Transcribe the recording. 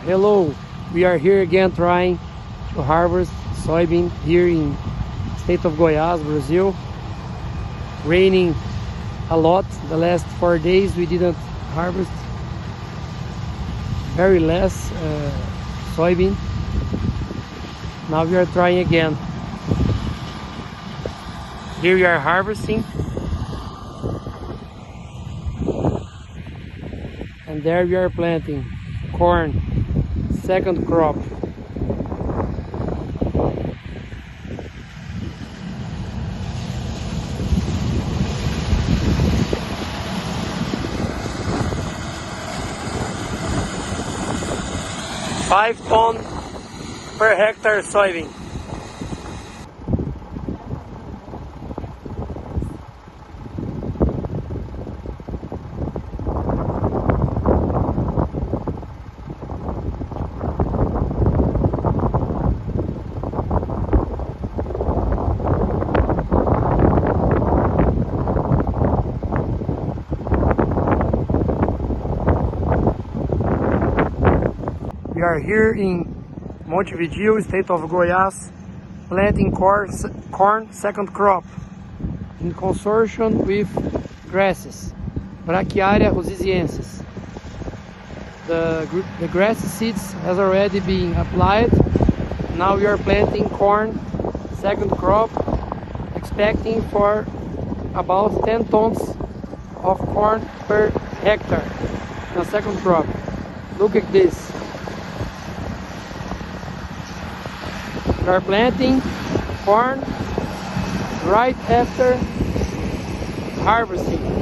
Hello, we are here again trying to harvest soybean here in state of Goiás, Brazil. Raining a lot the last 4 days. We didn't harvest very less soybean. Now we are trying again. Here we are harvesting, and there we are planting corn, second crop. Five ton per hectare soybean. We are here in Montevideo, state of Goiás, planting corn second crop in consortium with grasses, Brachiaria rosisiensis. The grass seeds has already been applied. Now we are planting corn second crop, expecting for about 10 tons of corn per hectare in the second crop. Look at this. We are planting corn right after harvesting.